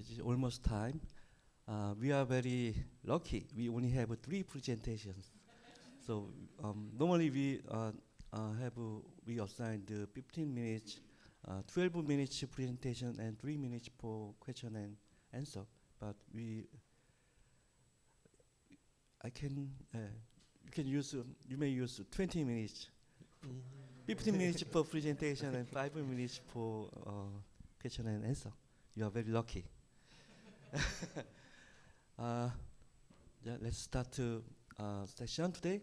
it's almost time. We are very lucky. We only have three presentations. So normally we assigned 15 minutes, 12 minutes presentation and 3 minutes for question and answer. But I can you may use 20 minutes, 15 minutes for presentation and 5 minutes for question and answer. You are very lucky. Yeah, let's start to session today.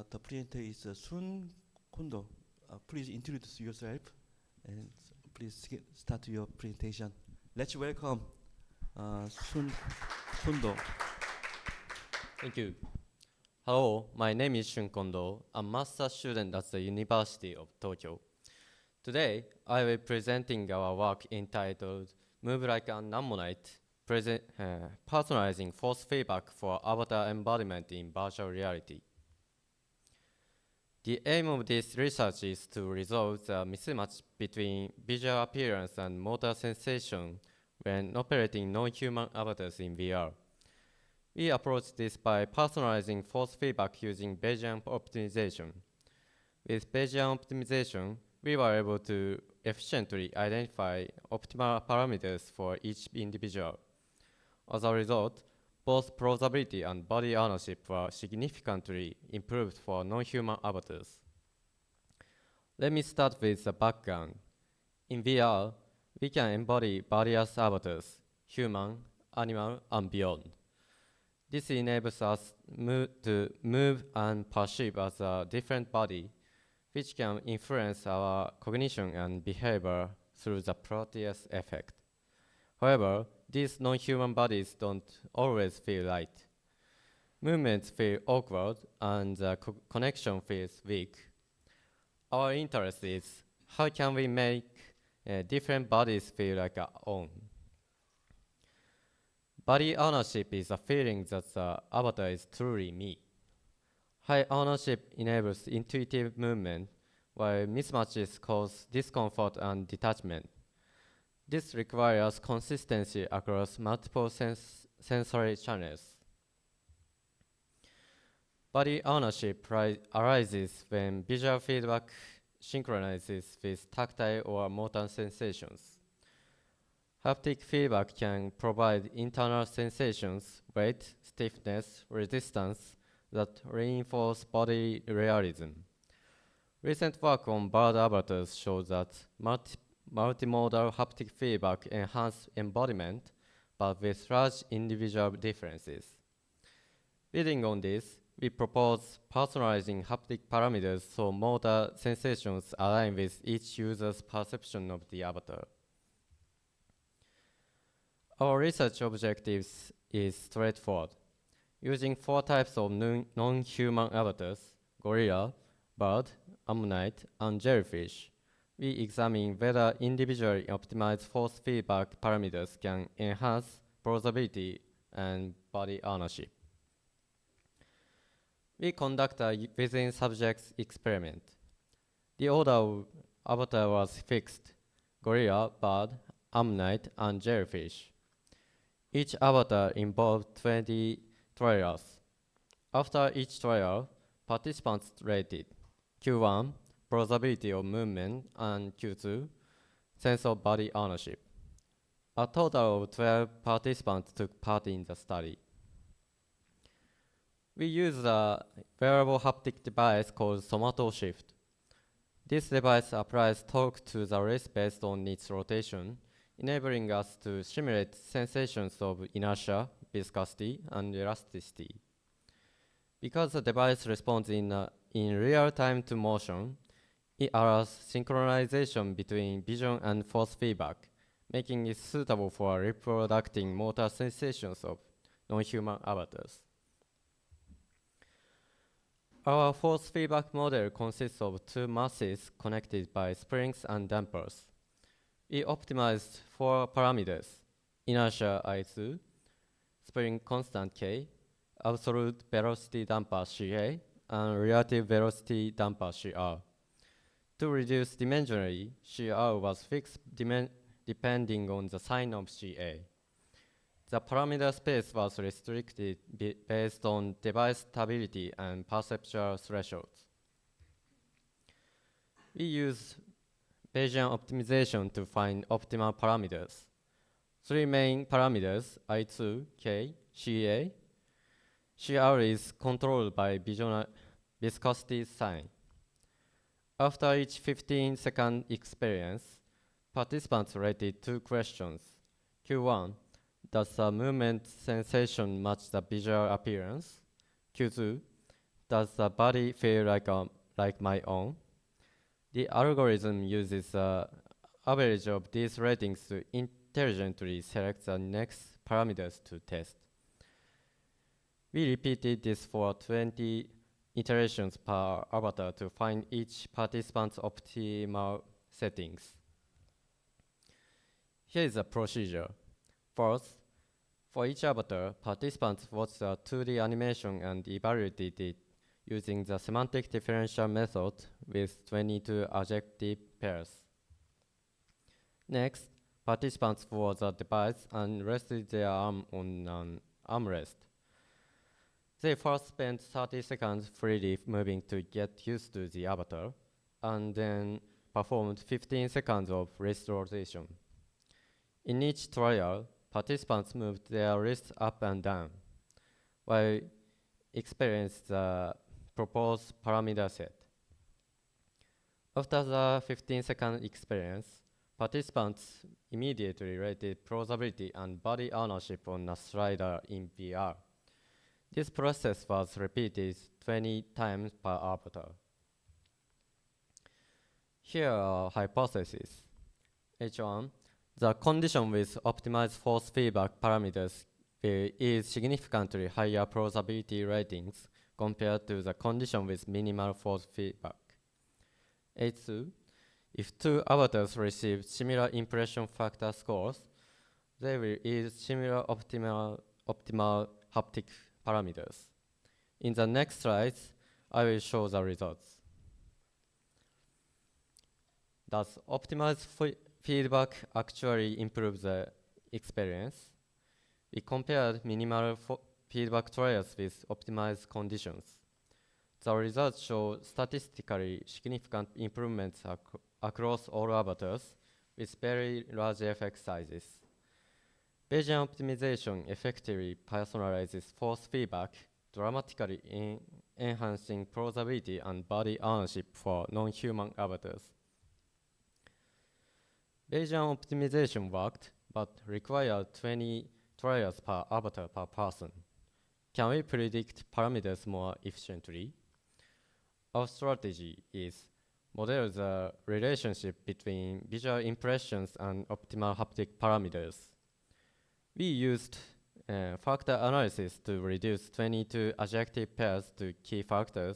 The presenter is Sun Kondo. Please introduce yourself and please start your presentation. Let's welcome Sun Kondo. Thank you. Hello, my name is Shun Kondo. I'm a master student at the University of Tokyo. Today, I will be presenting our work entitled Move Like an Ammonite, Personalizing Force Feedback for Avatar Embodiment in Virtual Reality. The aim of this research is to resolve the mismatch between visual appearance and motor sensation when operating non-human avatars in VR. We approach this by personalizing force feedback using Bayesian optimization. With Bayesian optimization, we were able to efficiently identify optimal parameters for each individual. As a result, both plausibility and body ownership were significantly improved for non-human avatars. Let me start with the background. In VR, we can embody various avatars, human, animal, and beyond. This enables us to move and perceive as a different body, which can influence our cognition and behavior through the Proteus effect. However, these non-human bodies don't always feel right. Movements feel awkward and the connection feels weak. Our interest is how can we make different bodies feel like our own. Body ownership is a feeling that the avatar is truly me. High ownership enables intuitive movement, while mismatches cause discomfort and detachment. This requires consistency across multiple sensory channels. Body ownership arises when visual feedback synchronizes with tactile or motor sensations. Haptic feedback can provide internal sensations, weight, stiffness, resistance that reinforce body realism. Recent work on bird avatars shows that multimodal haptic feedback enhances embodiment, but with large individual differences. Building on this, we propose personalizing haptic parameters so motor sensations align with each user's perception of the avatar. Our research objectives is straightforward. Using 4 types of non-human avatars, gorilla, bird, ammonite, and jellyfish, we examine whether individually optimized force feedback parameters can enhance plausibility and body ownership. We conduct a within-subjects experiment. The order of avatar was fixed: gorilla, bird, ammonite, and jellyfish. Each avatar involved 20 trials. After each trial, participants rated Q1, plausibility of movement, and Q2, sense of body ownership. A total of 12 participants took part in the study. We use a wearable haptic device called SomatOShift. This device applies torque to the wrist based on its rotation, enabling us to simulate sensations of inertia, viscosity, and elasticity. Because the device responds in real time to motion, it allows synchronization between vision and force feedback, making it suitable for reproducing motor sensations of non-human avatars. Our force feedback model consists of 2 masses connected by springs and dampers. We optimized 4 parameters: inertia I2, spring constant K, absolute velocity damper Ca, and relative velocity damper Cr. To reduce dimensionally, Cr was fixed depending on the sign of Ca. The parameter space was restricted based on device stability and perceptual thresholds. We use Bayesian optimization to find optimal parameters. Three main parameters, I2, K, CA. CR is controlled by viscosity sign. After each 15-second experience, participants rated two questions. Q1, does the movement sensation match the visual appearance? Q2, does the body feel like my own? The algorithm uses the average of these ratings to intelligently select the next parameters to test. We repeated this for 20 iterations per avatar to find each participant's optimal settings. Here is the procedure. First, for each avatar, participants watched the 2D animation and evaluated it using the semantic differential method with 22 adjective pairs. Next, participants wore the device and rested their arm on an armrest. They first spent 30 seconds freely moving to get used to the avatar, and then performed 15 seconds of wrist rotation. In each trial, participants moved their wrists up and down, while experienced the proposed parameter set. After the 15-second experience, participants immediately rated plausibility and body ownership on a slider in VR. This process was repeated 20 times per avatar. Here are hypotheses. H1, the condition with optimized force feedback parameters is significantly higher plausibility ratings compared to the condition with minimal force feedback. H2, if two avatars receive similar impression factor scores, they will yield similar optimal haptic parameters. In the next slides, I will show the results. Does optimized feedback actually improve the experience? We compared minimal feedback trials with optimized conditions. The results show statistically significant improvements across all avatars with very large effect sizes. Bayesian optimization effectively personalizes force feedback, dramatically enhancing plausibility and body ownership for non-human avatars. Bayesian optimization worked, but required 20 trials per avatar per person. Can we predict parameters more efficiently? Our strategy is model the relationship between visual impressions and optimal haptic parameters. We used factor analysis to reduce 22 adjective pairs to key factors,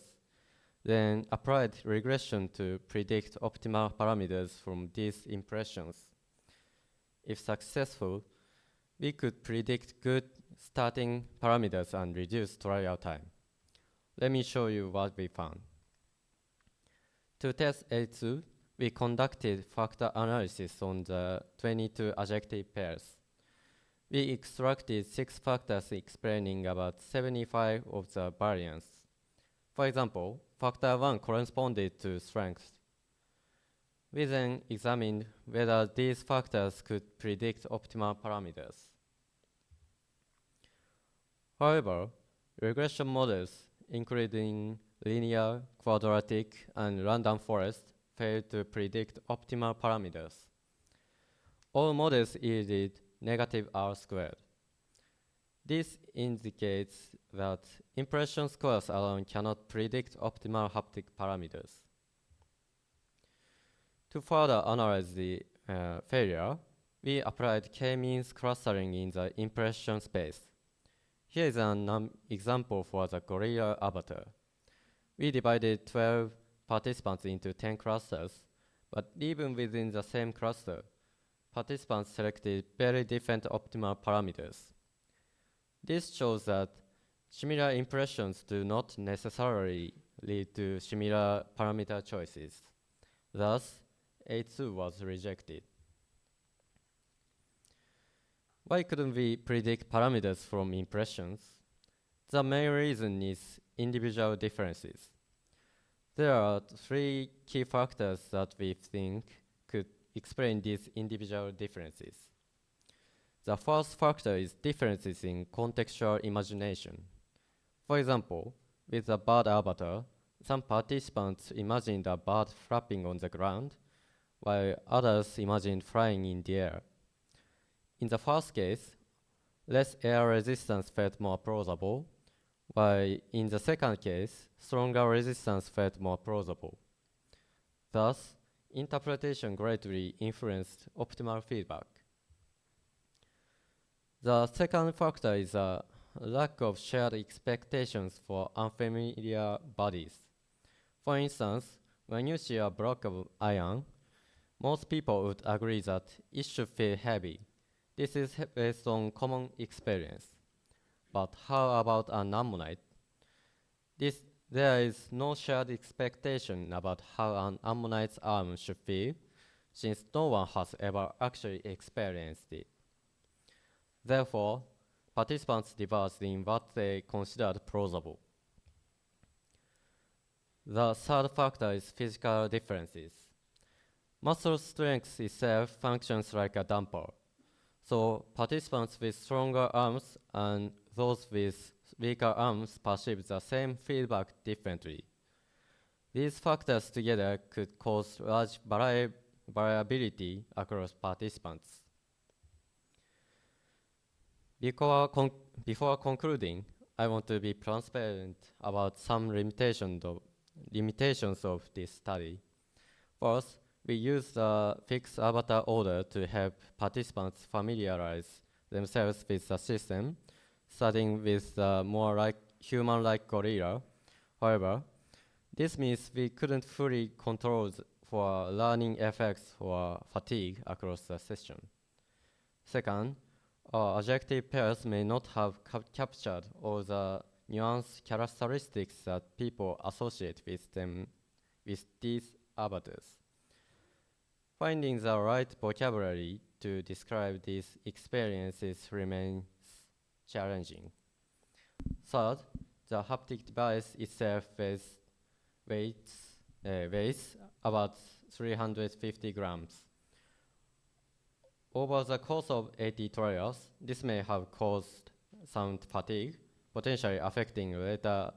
then applied regression to predict optimal parameters from these impressions. If successful, we could predict good starting parameters and reduce trial time. Let me show you what we found. To test A2, we conducted factor analysis on the 22 adjective pairs. We extracted 6 factors explaining about 75 of the variance. For example, factor 1 corresponded to strength. We then examined whether these factors could predict optimal parameters. However, regression models, including linear, quadratic, and random forest, failed to predict optimal parameters. All models yielded negative R squared. This indicates that impression scores alone cannot predict optimal haptic parameters. To further analyze the failure, we applied k-means clustering in the impression space. Here is an example for the gorilla avatar. We divided 12 participants into 10 clusters, but even within the same cluster, participants selected very different optimal parameters. This shows that similar impressions do not necessarily lead to similar parameter choices. Thus, A2 was rejected. Why couldn't we predict parameters from impressions? The main reason is individual differences. There are three key factors that we think could explain these individual differences. The first factor is differences in contextual imagination. For example, with a bird avatar, some participants imagined a bird flapping on the ground, while others imagined flying in the air. In the first case, less air resistance felt more plausible, while in the second case, stronger resistance felt more plausible. Thus, interpretation greatly influenced optimal feedback. The second factor is a lack of shared expectations for unfamiliar bodies. For instance, when you see a block of iron, most people would agree that it should feel heavy. This is based on common experience. But how about an ammonite? There is no shared expectation about how an ammonite's arm should feel, since no one has ever actually experienced it. Therefore, participants diverged in what they considered plausible. The third factor is physical differences. Muscle strength itself functions like a damper. So participants with stronger arms and those with weaker arms perceive the same feedback differently. These factors together could cause large variability across participants. Before concluding, I want to be transparent about some limitations of this study. First, we used a fixed avatar order to help participants familiarize themselves with the system, starting with the more human-like gorilla. However, this means we couldn't fully control for learning effects or fatigue across the session. Second, our adjective pairs may not have captured all the nuanced characteristics that people associate with these avatars. Finding the right vocabulary to describe these experiences remains challenging. Third, the haptic device itself weighs about 350 grams. Over the course of 80 trials, this may have caused sound fatigue, potentially affecting later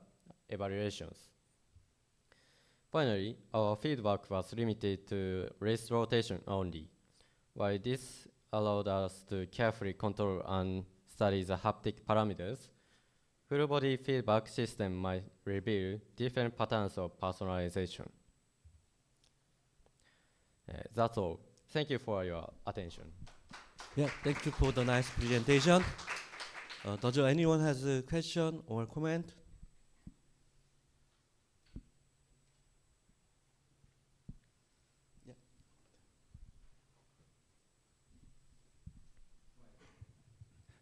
evaluations. Finally, our feedback was limited to wrist rotation only. While this allowed us to carefully control and study the haptic parameters, full body feedback system might reveal different patterns of personalization. That's all. Thank you for your attention. Yeah, thank you for the nice presentation. Does anyone has a question or comment?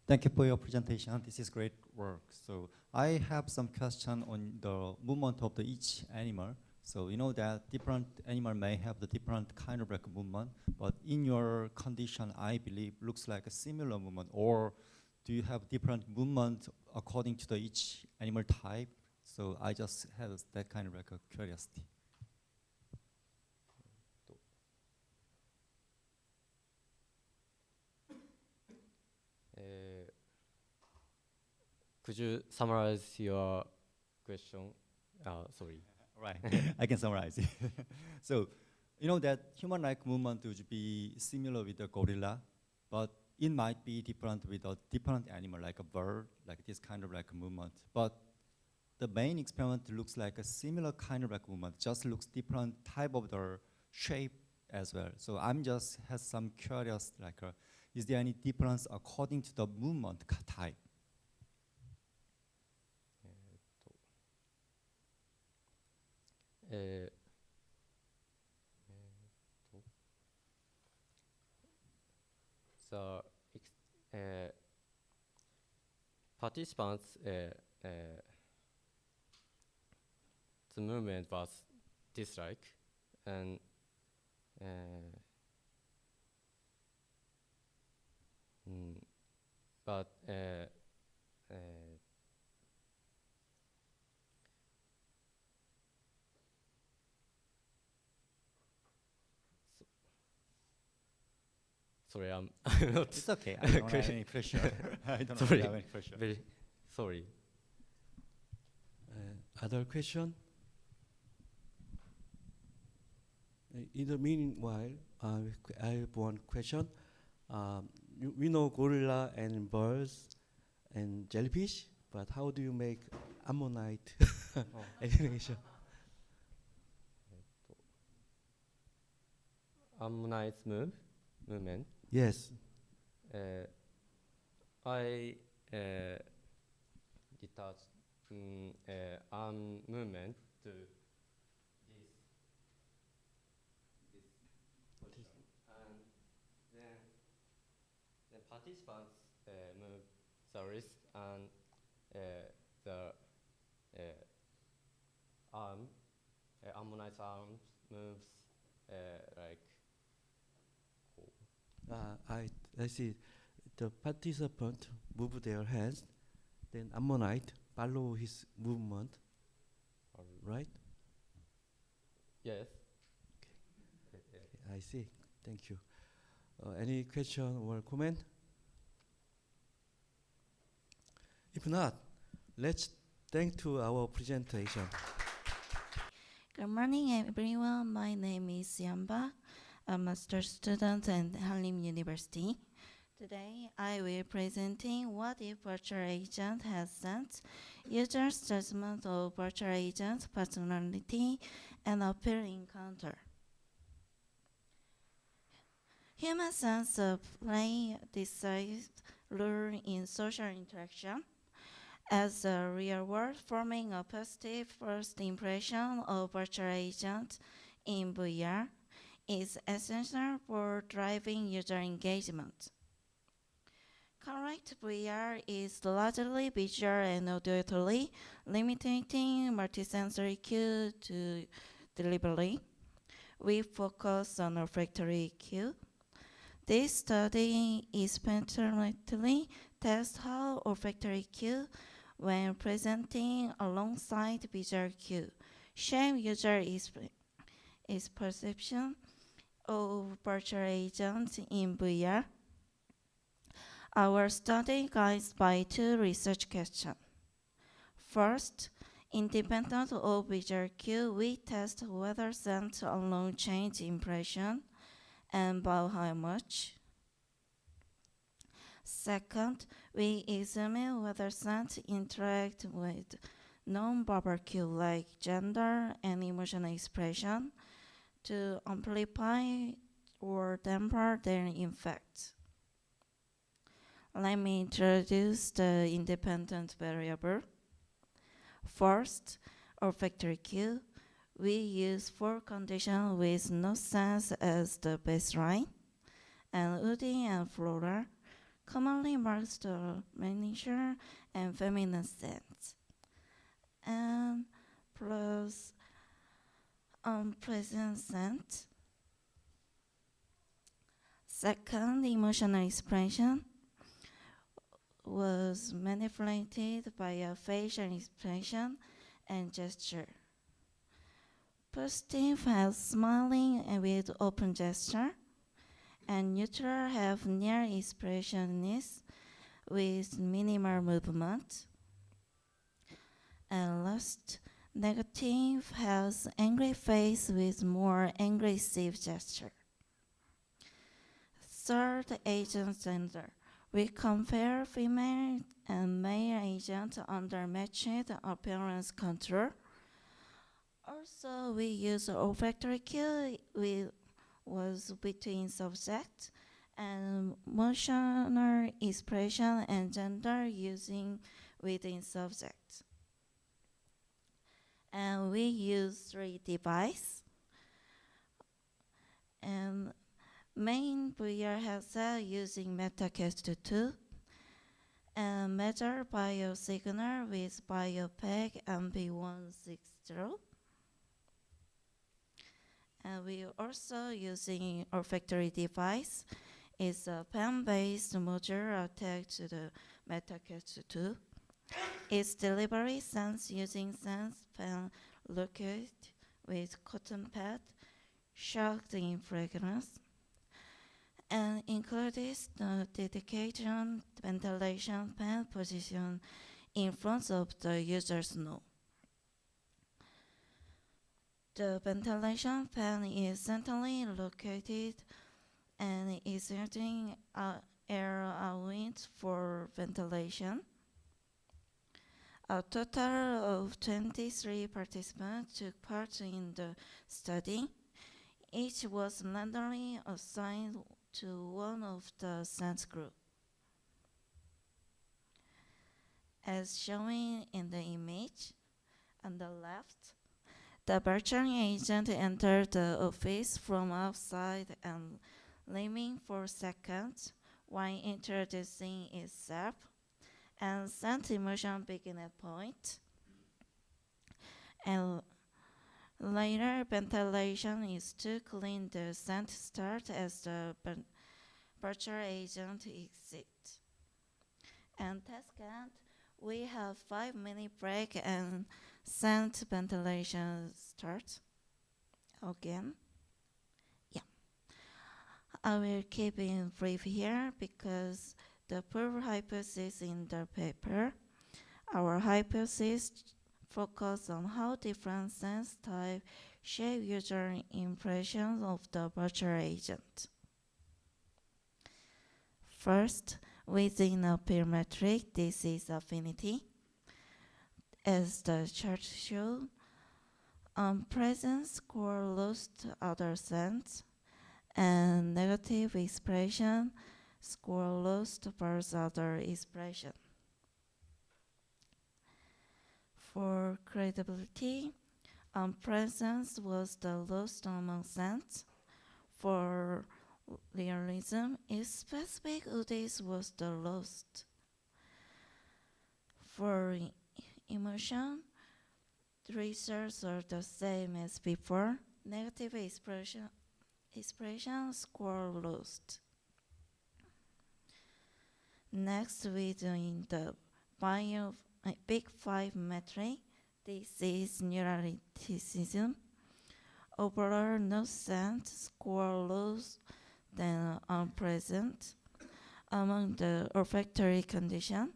Thank you for your presentation. This is great work. So I have some question on the movement of each animal. So you know that different animal may have the different kind of like movement, but in your condition, I believe looks like a similar movement. Or do you have different movement according to the each animal type? So I just have that kind of like a curiosity. Could you summarize your question? Sorry. Right, I can summarize it. So, you know that human-like movement would be similar with the gorilla, but it might be different with a different animal, like a bird, like this kind of like movement. But the main experiment looks like a similar kind of like movement, just looks different type of the shape as well. So I'm just has some curious, like, is there any difference according to the movement type? The participants, the movement was dislike, and but sorry, I'm not It's okay. I don't have any pressure. I don't Sorry. have any pressure. very sorry. Other question? In the meanwhile, I have one question. We know gorilla and birds and jellyfish, but how do you make ammonite animation? Ammonite's movement. Yes. I detached arm movement to this position, and then participants move the wrist and the arm, Ammonite's arms moves like. I see. The participant move their hands, then ammonite follow his movement, right? Yes. I see. Thank you. Any question or comment? If not, let's thank to our presentation. Good morning, everyone. My name is Yamba, a master student at Hallym University. Today, I will presenting what if virtual agent has sense, user's judgment of virtual agent personality, and appeal encounter. Human sense of play decides rule in social interaction. As a real world, forming a positive first impression of virtual agent in VR is essential for driving user engagement. Correct VR is largely visual and auditory, limiting multisensory cue to delivery. We focus on olfactory cue. This study experimentally tests how olfactory cue, when presenting alongside visual cue, shape user is perception of virtual agents in VR. Our study guides by two research questions. First, independent of visual cue, we test whether scent alone change impression and by how much. Second, we examine whether scent interact with non-verbal cue like gender and emotional expression to amplify or dampen their effects. Let me introduce the independent variable. First, olfactory cue. We use 4 conditions with no sense as the baseline, and woody and floral commonly marks the miniature and feminine scents, and plus unpleasant scent. Second, emotional expression was manipulated by a facial expression and gesture. Positive has smiling and with open gesture, and neutral have near expressionist with minimal movement. And last, negative has angry face with more aggressive gesture. Third, agent gender. We compare female and male agent under matched appearance control. Also, we use olfactory cue was between subject and motional expression and gender using within subject. And we use 3 devices. And main VR headset using MetaQuest 2 and measure biosignal with BioPeg MB160. And we also using olfactory device is a pen-based module attached to the MetaCast 2. Its delivery sends using sense pen liquid with cotton pad soaked in fragrance and includes the dedicated ventilation pen position in front of the user's nose. The ventilation fan is centrally located and is using air wind for ventilation. A total of 23 participants took part in the study. Each was randomly assigned to one of the sense group. As shown in the image on the left, the virtual agent entered the office from outside and remained for seconds while introducing itself and sent emotion begin at point. And later, ventilation is to clean the scent start as the virtual agent exits. And test count, we have 5-minute break and scent ventilation starts again. Yeah, I will keep it brief here because the proof hypothesis in the paper. Our hypothesis focus on how different sense types shape user impressions of the virtual agent. First, within a peer metric, this is affinity. As the chart shows, presence score lost other sense, and negative expression score lost versus other expression. For credibility, presence was the lowest among sense. For realism, its specific UDIs was the lowest. For emotion, the results are the same as before. Negative expression score lost. Next, we do in the Big 5 metric. This is neuroticism. Overall, no sense score lower than unpresent among the olfactory conditions.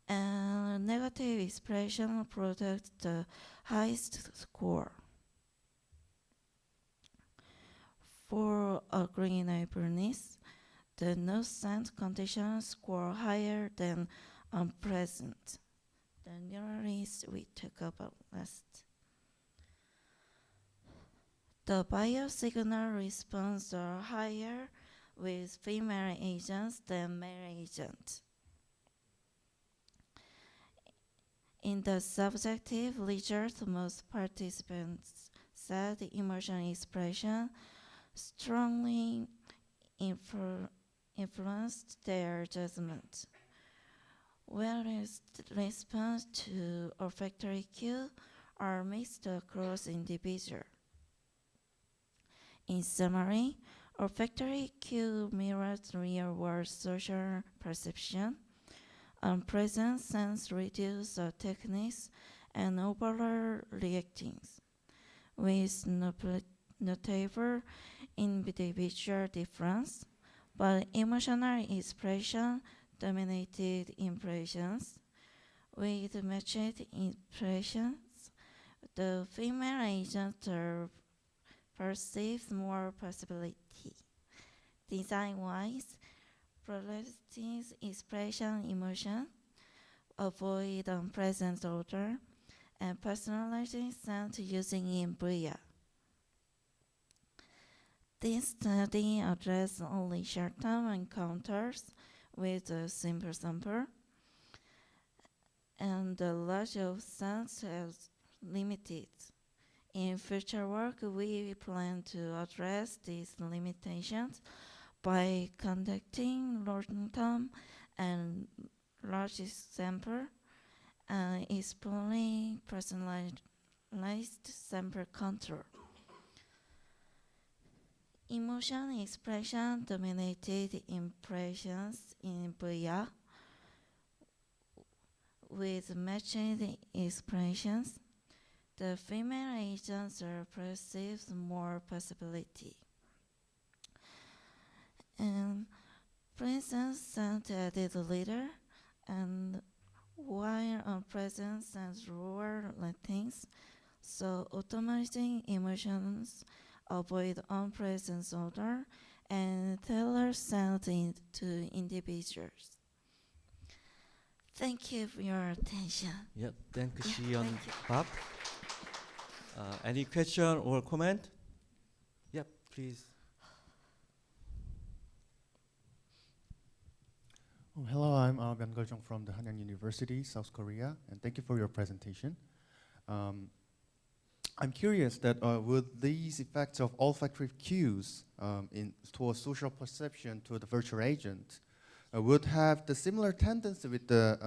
And negative expression product the highest score. For agreeableness, the no sense condition score higher than unpresent. The neurons we talk about last. The biosignal response are higher with female agents than male agents. In the subjective results, most participants said emotion expression strongly influenced their judgment, whereas the response to olfactory cue are mixed across individuals. In summary, olfactory cue mirrors real-world social perception. Present sense reduce techniques and overall reactings, with notable individual difference, but emotional expression dominated impressions. With matched impressions, the female agents are perceived more possibility. Design-wise, prioritizing expression emotion, avoid unpresent order, and personalizing scent using in VR. This study addressed only short-term encounters with a simple sample, and the range of scents is limited. In future work, we plan to address these limitations by conducting long-term and large sample and exploring personalized sample control. Emotion expression dominated impressions in VR with matching expressions. The female agents perceives more possibility. And presence sent added later, and while unpresent sends lower things. So automating emotions avoid unpresent order and tailor sound to individuals. Thank you for your attention. Yeah, thank you, Yeah, Sion thank you. Bob. Any question or comment? Yep, please. Oh, hello, I'm Byung Jong from the Hanyang University, South Korea, and thank you for your presentation. I'm curious that would these effects of olfactory cues towards social perception to the virtual agent would have the similar tendency with the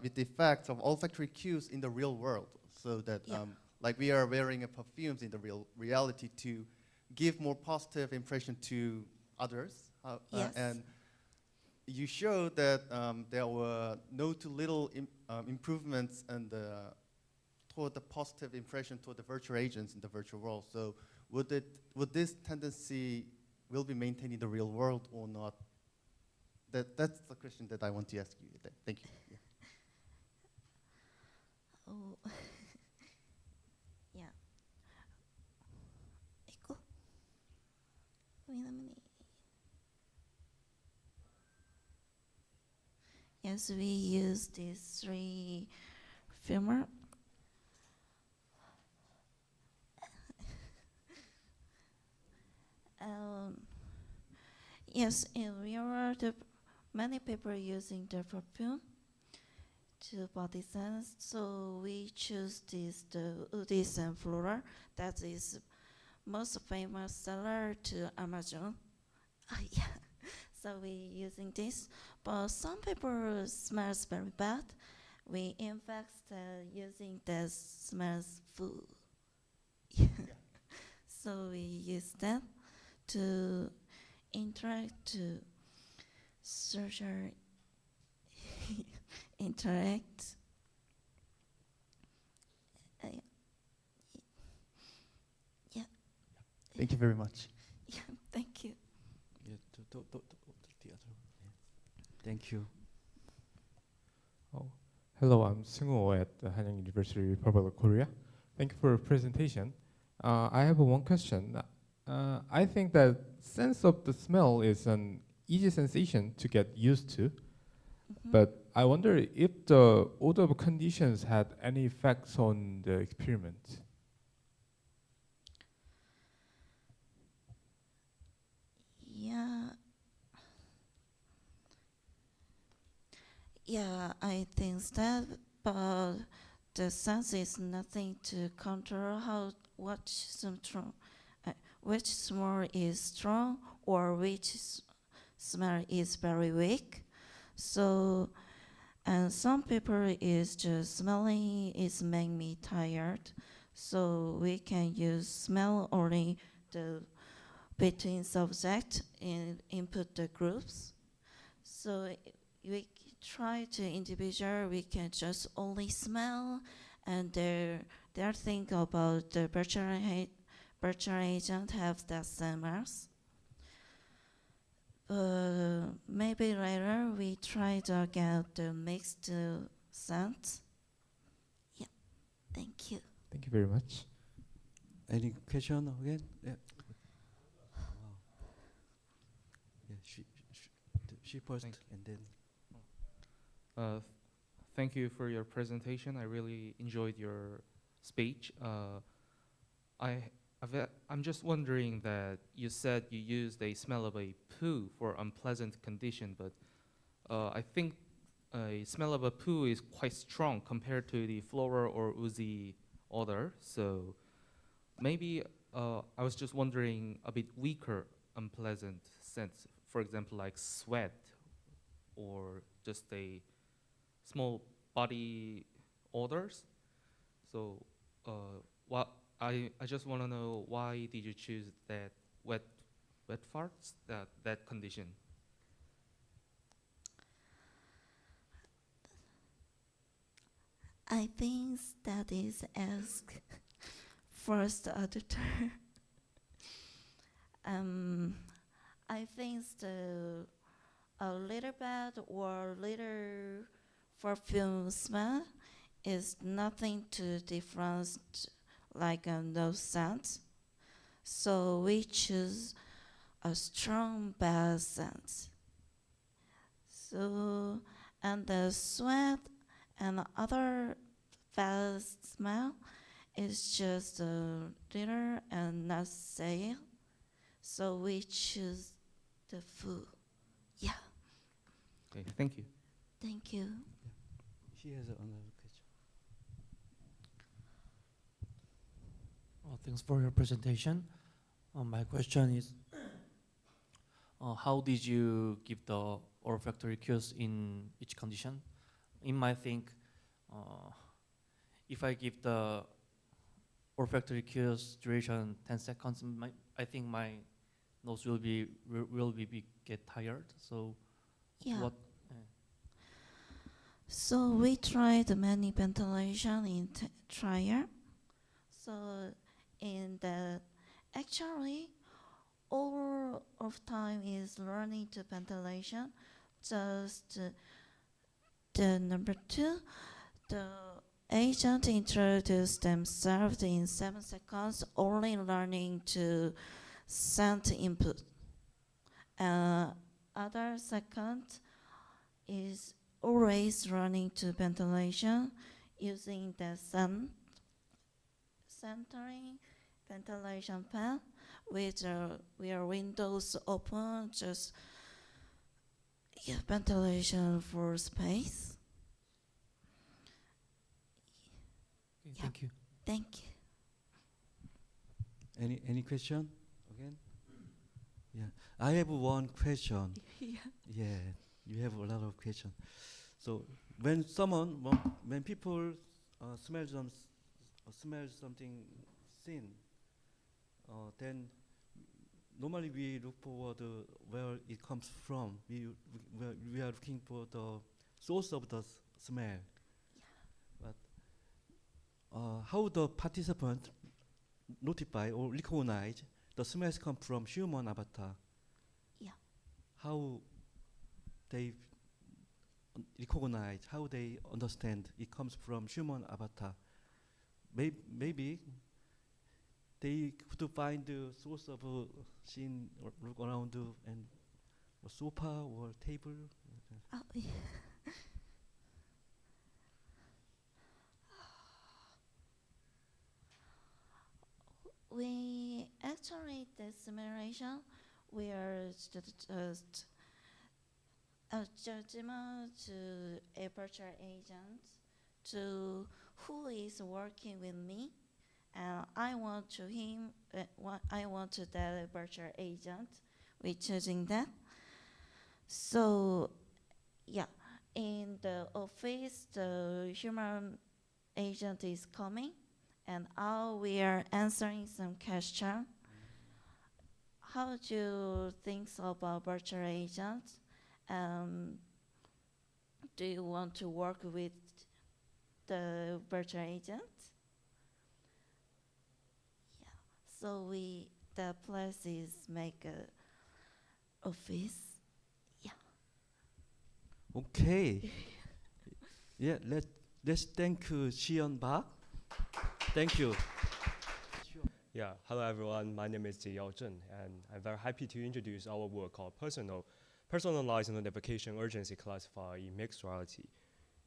with the effects of olfactory cues in the real world, so that Yeah. like we are wearing a perfumes in the real reality to give more positive impression to others, Yes. and you showed that there were no to little improvements and toward the positive impression toward the virtual agents in the virtual world. So would this tendency will be maintained in the real world or not? That's the question that I want to ask you. Thank you. Yeah. Oh. Yeah. Echo. Wait a minute. Yes, we use these three filmer. Um, yes, in real world, many people using the perfume to body sense. So we choose the Udis and Flora. That is most famous seller to Amazon. Yeah. So we using this, but some people smells very bad. We in fact using the smells food. So we use that to interact to social interact. Yeah, Thank you very much. yeah. Thank you. Yeah, the other one. Yeah. Thank you. Oh, hello, I'm Seung-ho at the Hanyang University, Republic of Korea. Thank you for your presentation. I have one question. I think that sense of the smell is an easy sensation to get used to, but I wonder if the odor conditions had any effects on the experiment. Yeah. Yeah, I think that, but the sense is nothing to control which smell is strong or which smell is very weak. So, and some people is just smelling is make me tired. So we can use smell only the between subject and input the groups. So we try to individual, we can just only smell, and their think about the virtual agent have that smells. Maybe later we try to get the mixed scent. Yeah, thank you. Thank you very much. Any question again? Yeah. Wow. Yeah, she first, Thank and then. Thank you for your presentation. I really enjoyed your speech. I'm just wondering that you said you used a smell of a poo for unpleasant condition, but I think a smell of a poo is quite strong compared to the flora or oozy odor. So maybe I was just wondering a bit weaker unpleasant scents, for example, like sweat or just a small body odors. So I just want to know, why did you choose that wet farts, that condition? I think that is ask first auditor. I think the a little bad or little perfume smell is nothing too different, like no scent. So we choose a strong bad scent. So, and the sweat and other bad smell is just a little and not sale. So we choose the food. Yeah, Okay, thank you. thank you. He has another question. Thanks for your presentation. My question is, how did you give the olfactory cues in each condition? In my think, if I give the olfactory cues duration 10 seconds, I think my nose will be get tired. So Yeah. what? So we tried many ventilation in trial. So in the actually all of time is learning to ventilation. Just the number two, the agent introduced themselves in 7 seconds, only learning to send input. Other second is always running to ventilation using the centering ventilation fan with where windows open, just ventilation for space. Okay, Yeah. thank you. Thank you. Any question again? Yeah, I have one question. Yeah. Yeah, you have a lot of questions. So when people smell smell something thin, then normally we look forward where it comes from. We are looking for the source of the smell. But how the participant notify or recognize the smells come from human avatar? Yeah. How they recognize, how they understand it comes from human avatar? Maybe they could find the source of a scene or look around and a sofa or table. Oh, yeah. We actually the simulation we are just a judgment to a virtual agent to who is working with me, and I want to him. I want to that virtual agent. We're choosing that. So, yeah, in the office, the human agent is coming, and how we are answering some question. How do you think about virtual agents? Do you want to work with the virtual agent? Yeah. So the place is make a office. Yeah. Okay. Yeah, let's thank Xian Ba. Thank you. Yeah, hello everyone. My name is Yao Zhen, and I'm very happy to introduce our work called Personalized Notification Urgency Classifier in Mixed Reality.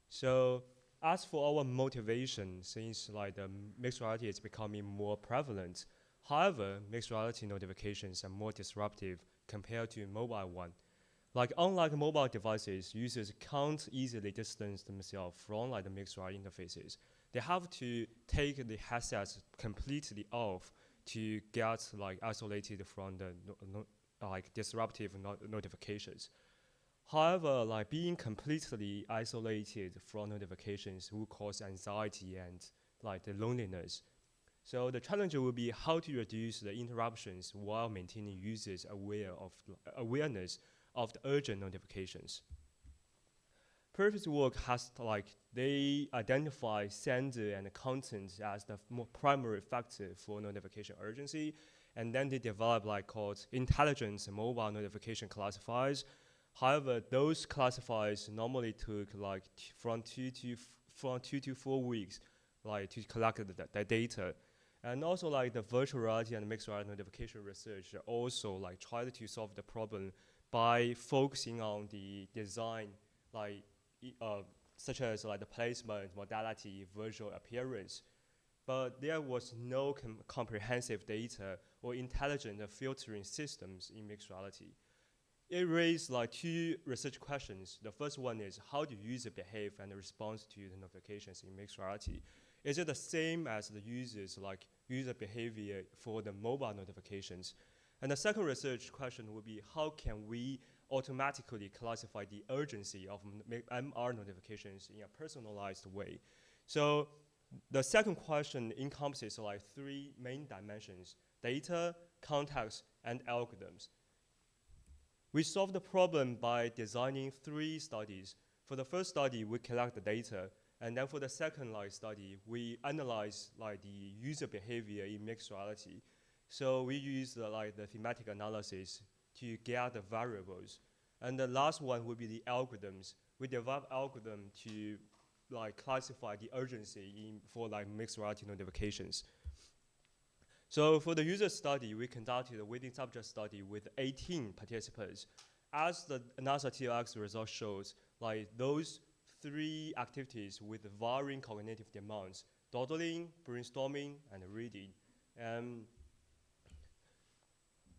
So, as for our motivation, since like the mixed reality is becoming more prevalent, however, mixed reality notifications are more disruptive compared to mobile one. Like unlike mobile devices, users can't easily distance themselves from like the mixed reality interfaces. They have to take the headsets completely off to get like isolated from the like disruptive notifications. However, like being completely isolated from notifications will cause anxiety and like the loneliness. So the challenge will be how to reduce the interruptions while maintaining users awareness of the urgent notifications. Previous work has they identify sender and content as the primary factor for notification urgency, and then they develop called intelligent mobile notification classifiers. However, those classifiers normally took from 2 to 4 weeks to collect the data. And also the virtual reality and mixed reality notification research also tried to solve the problem by focusing on the design such as the placement, modality, visual appearance. But there was no comprehensive data or intelligent filtering systems in mixed reality. It raised two research questions. The first one is how do users behave and respond to the notifications in mixed reality? Is it the same as the users user behavior for the mobile notifications? And the second research question would be how can we automatically classify the urgency of MR notifications in a personalized way? So the second question encompasses 3 main dimensions: data, context, and algorithms. We solved the problem by designing 3 studies. For the first study, we collect the data, and then for the second study, we analyze the user behavior in mixed reality. So we use the thematic analysis to get the variables. And the last one would be the algorithms. We develop algorithm to classify the urgency for mixed reality notifications. So for the user study, we conducted a waiting subject study with 18 participants. As the NASA TLX result shows, those 3 activities with varying cognitive demands: dawdling, brainstorming, and reading.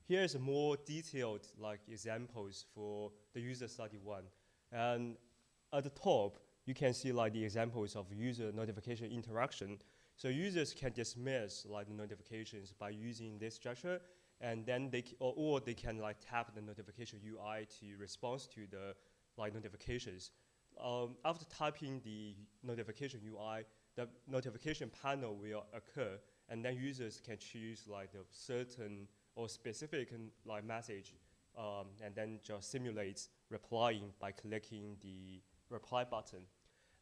Here's more detailed examples for the user study 1. And at the top, you can see the examples of user notification interaction. So users can dismiss the notifications by using this structure, and then they can tap the notification UI to respond to the notifications. After tapping the notification UI, the notification panel will occur, and then users can choose the certain or specific message, and then just simulates replying by clicking the reply button.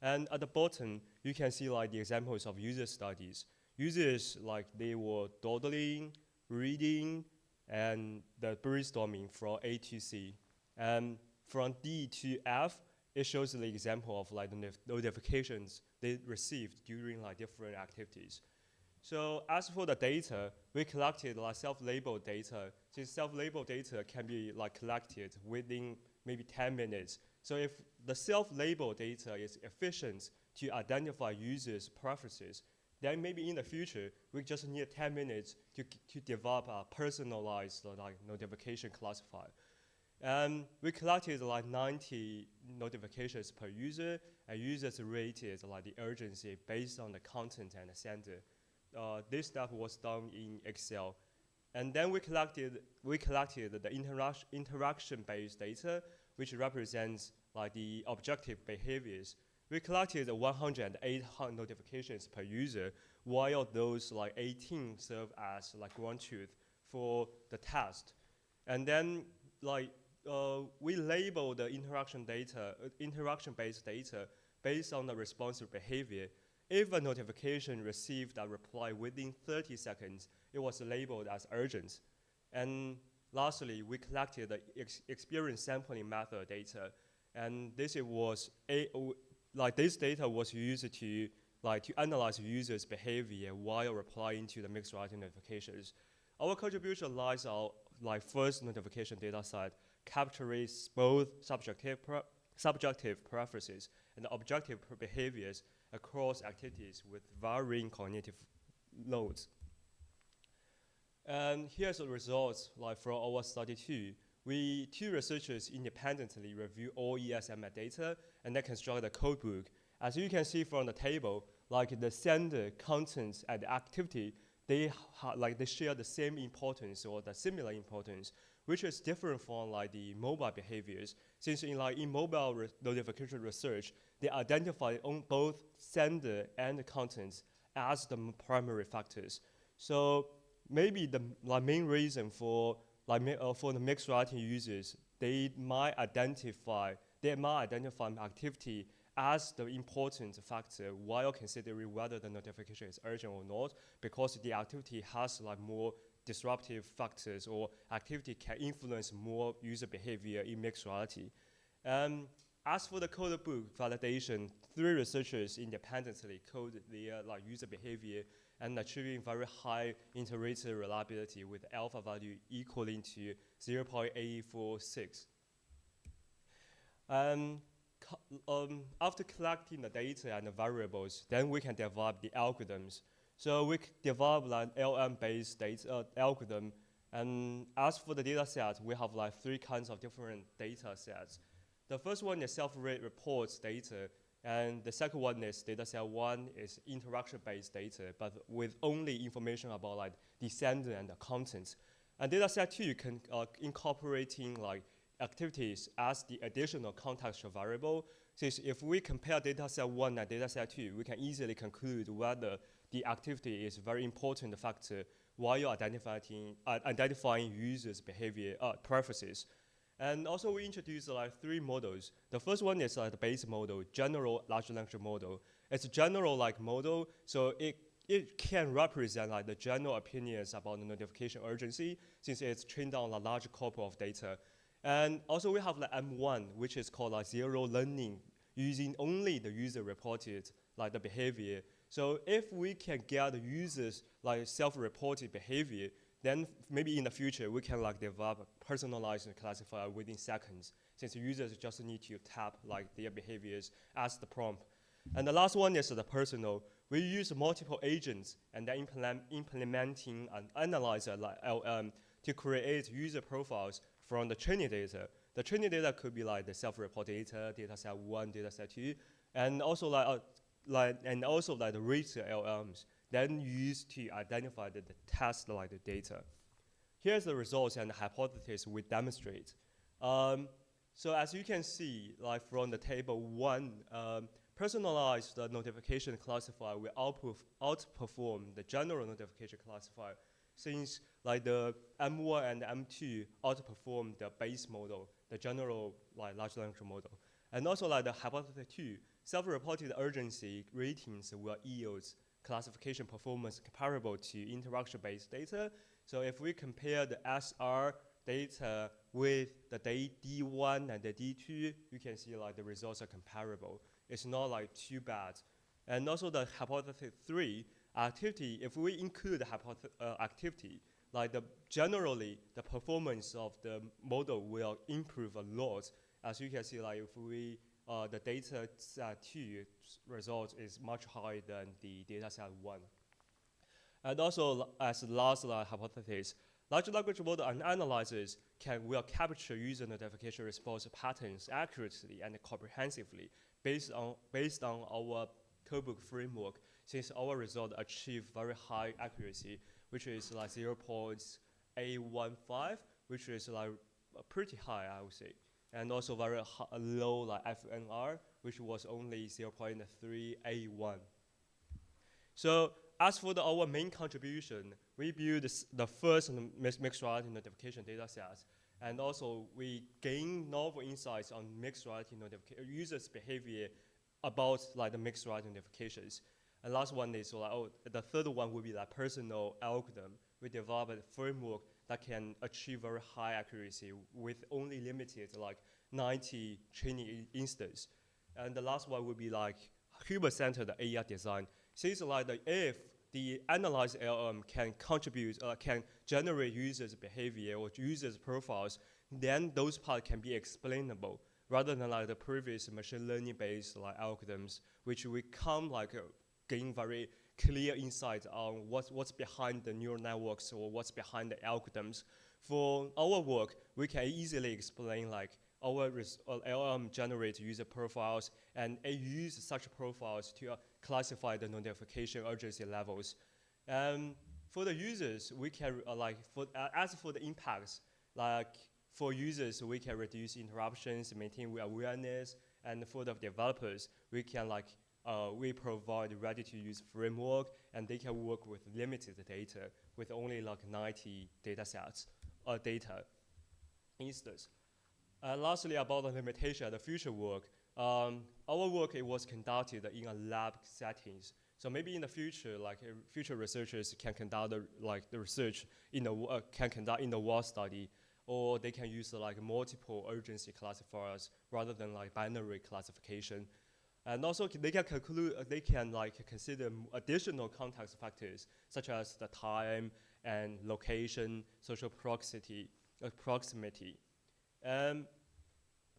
And at the bottom, you can see the examples of user studies. Users they were dawdling, reading, and the brainstorming from A to C. And from D to F, it shows the example of the notifications they received during different activities. So as for the data, we collected self-labeled data. Since self-labeled data can be collected within maybe 10 minutes. So if the self-labeled data is efficient to identify users' preferences, then maybe in the future, we just need 10 minutes to develop a personalized notification classifier. And we collected 90 notifications per user, and users rated the urgency based on the content and the sender. This step was done in Excel. And then we collected the interaction-based data, which represents the objective behaviors. We collected 108 notifications per user, while those 18 serve as ground truth for the test. And then we label the interaction-based data based on the responsive behavior. If a notification received a reply within 30 seconds, it was labeled as urgent. And lastly, we collected the experience sampling method data, and this data was used to analyze users' behavior while replying to the mixed reality notifications. Our contribution lies on first notification data set, capturing both subjective preferences and objective behaviors across activities with varying cognitive loads. And here's the results from our study 2. Two researchers independently review all ISMAR data and then construct a codebook. As you can see from the table, the sender, content, and the activity, they share the same importance or the similar importance, which is different from the mobile behaviors. Since in mobile notification research, they identify on both sender and content as the primary factors. So maybe the main reason for for the mixed reality users, they might identify activity as the important factor while considering whether the notification is urgent or not, because the activity has more disruptive factors, or activity can influence more user behavior in mixed reality. As for the code book validation, 3 researchers independently coded their user behavior and achieving very high iterator reliability with alpha value equaling to 0.846. After collecting the data and the variables, then we can develop the algorithms. So we develop an LM-based data algorithm. And as for the data set, we have 3 kinds of different data sets. The first one is self-rate reports data, and the second one is data set 1 is interaction-based data, but with only information about the sender and the contents. And data set 2 can incorporating activities as the additional contextual variable. Since if we compare data set 1 and data set 2, we can easily conclude whether the activity is a very important factor while you're identifying users' behavior preferences. And also we introduced 3 models. The first one is the base model, general large language model. It's a general model, so it can represent the general opinions about the notification urgency, since it's trained on a large corpus of data. And also we have M1, which is called zero learning, using only the user reported the behavior. So if we can get the users self-reported behavior, then maybe in the future we can develop a personalized classifier within seconds, since users just need to tap their behaviors as the prompt. And the last one is the personal. We use multiple agents and then implementing an analyzer like LM to create user profiles from the training data. The training data could be the self-report data, data set 1, data set 2, and also the rater LMs, then used to identify the test the data. Here's the results and the hypothesis we demonstrate. So as you can see, from the table 1, personalized notification classifier will outperform the general notification classifier, since the M1 and M2 outperform the base model, the general large language model. And also the hypothesis 2, self-reported urgency ratings will yield classification performance comparable to interaction-based data. So if we compare the SR data with the D1 and the D2, you can see the results are comparable. It's not too bad. And also the hypothesis 3, activity, if we include the activity, generally the performance of the model will improve a lot. As you can see, if we the data set 2 result is much higher than the data set 1. And also, as last hypothesis, large language model and analyzers will capture user notification response patterns accurately and comprehensively based on our codebook framework, since our result achieve very high accuracy, which is 0.815, which is pretty high, I would say. And also very low FNR, which was only 0.381. So as for our main contribution, we built the first mixed reality notification data set, and also we gain novel insights on mixed reality users' behavior about the mixed reality notifications. And last one is the third one will be personal algorithm. We developed a framework that can achieve very high accuracy with only limited 90 training instances. And the last one would be human-centered AI design. Since if the analyzed LM can contribute, can generate users' behavior or users' profiles, then those parts can be explainable rather than the previous machine learning-based algorithms, which we come gain very clear insight on what's behind the neural networks or what's behind the algorithms. For our work, we can easily explain our LM generates user profiles, and it uses such profiles to classify the notification urgency levels. For the users, we can as for the impacts, for users, we can reduce interruptions, maintain awareness, and for the developers, we can we provide ready-to-use framework, and they can work with limited data, with only like 90 data sets, data instance. And lastly, about the limitation of the future work, our work it was conducted in a lab settings. So maybe in the future, like future researchers can conduct the research in the can conduct in the wall study, or they can use like multiple urgency classifiers rather than like binary classification. And also they can conclude, they can like consider additional context factors such as the time and location, social proximity.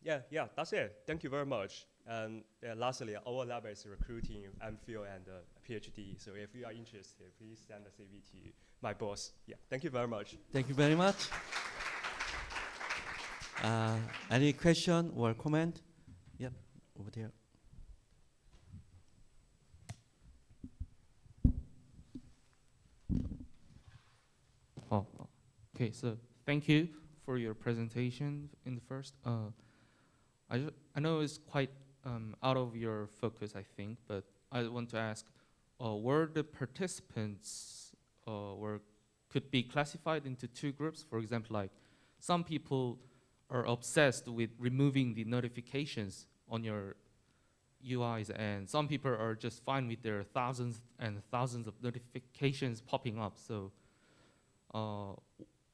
Yeah, that's it. Thank you very much. And lastly, our lab is recruiting MPhil and PhD. So if you are interested, please send a CV to my boss. Yeah, thank you very much. Thank you very much. Any question or comment? Yep, over there. Oh, okay. So thank you for your presentation in the first. I know it's quite out of your focus, I think, but I want to ask, were the participants could be classified into two groups? For example, like some people are obsessed with removing the notifications on your UIs, and some people are just fine with their thousands and thousands of notifications popping up. So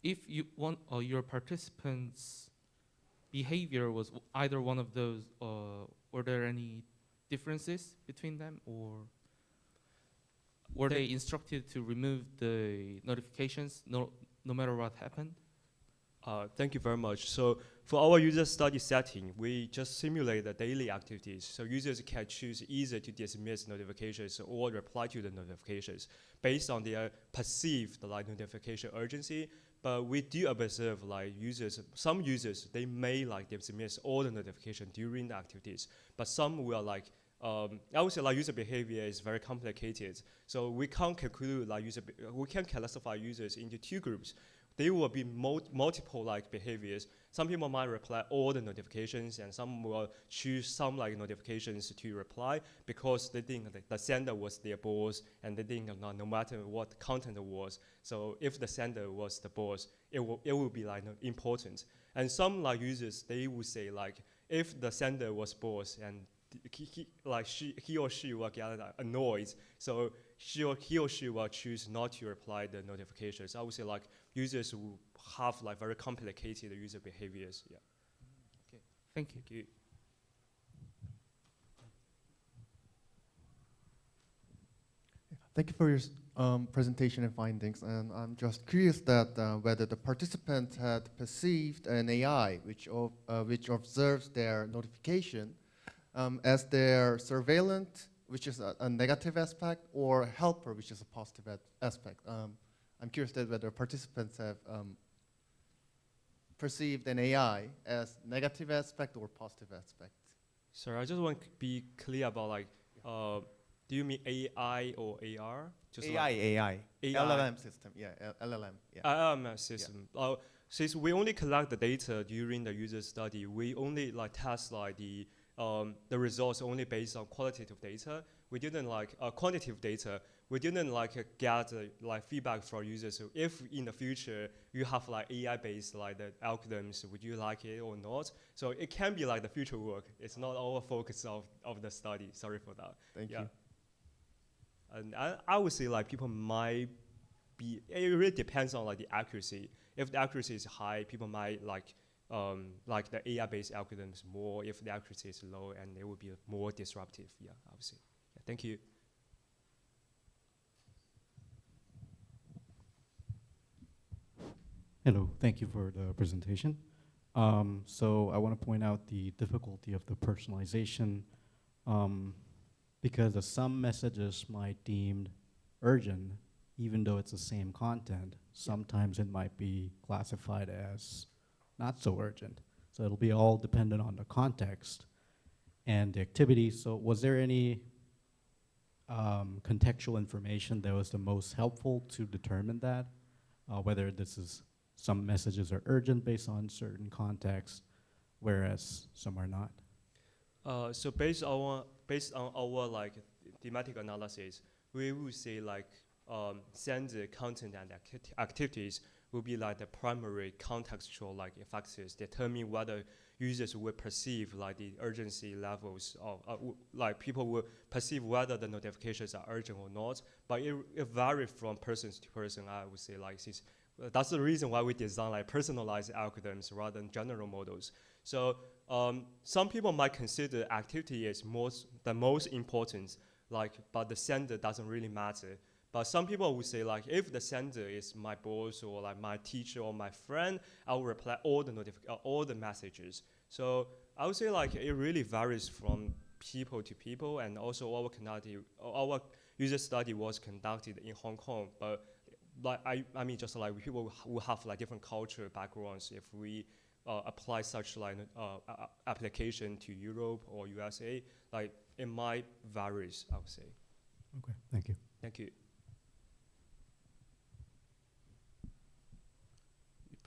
if you want your participants' behavior was either one of those, were there any differences between them, or were they instructed to remove the notifications no matter what happened? Thank you very much. So for our user study setting, we just simulate the daily activities. So users can choose either to dismiss notifications or reply to the notifications based on their perceived like notification urgency. But we do observe like some users, they may like dismiss all the notification during the activities, but some will like, I would say like user behavior is very complicated. So we can't conclude like we can classify users into two groups. There will be multiple like behaviors. Some people might reply all the notifications, and some will choose some like notifications to reply because they think that the sender was their boss, and they think no matter what content was. So if the sender was the boss, it will be like important. And some like users, they would say like if the sender was boss and he or she will get annoyed, so he or she will choose not to reply the notifications. I would say like users will have like very complicated user behaviors. Yeah. Okay. Thank you. Thank you. Thank you for your presentation and findings. And I'm just curious that whether the participants had perceived an AI which observes their notification as their surveillant, which is a negative aspect, or helper, which is a positive aspect. I'm curious that whether participants have perceived an AI as negative aspect or positive aspect. Sorry, I just want to be clear about like, do you mean AI or AR? Just AI. LLM system, yeah, LLM. Yeah. LLM system. Since we only collect the data during the user study, we only like test like the results only based on qualitative data. We didn't like quantitative data. We didn't like get like feedback from users. So if in the future you have like AI-based like the algorithms, would you like it or not? So it can be like the future work. It's not our focus of the study. Sorry for that. Thank you. And I would say like people might be. It really depends on like the accuracy. If the accuracy is high, people might like the AI-based algorithms more. If the accuracy is low, and it would be more disruptive. Yeah, I would say. Yeah, thank you. Hello, thank you for the presentation. So I want to point out the difficulty of the personalization because some messages might deemed urgent, even though it's the same content. Sometimes it might be classified as not so urgent. So it'll be all dependent on the context and the activity. So was there any contextual information that was the most helpful to determine that, whether this is some messages are urgent based on certain contexts, whereas some are not? So based on based on our like thematic analysis, we would say like sender content and activities will be like the primary contextual like factors determine whether users will perceive like the urgency levels of like people will perceive whether the notifications are urgent or not. But it varies from person to person. I would say like this. That's the reason why we design like personalized algorithms rather than general models. So some people might consider activity is the most important, like, but the sender doesn't really matter. But some people would say like, if the sender is my boss or like my teacher or my friend, I will reply all the messages. So I would say like it really varies from people to people, and also our user study was conducted in Hong Kong, but like I mean just like people who have like different cultural backgrounds, if we apply such like application to Europe or USA, like it might varies, I would say. Okay, thank you. Thank you.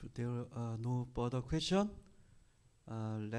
If there are no further question, let's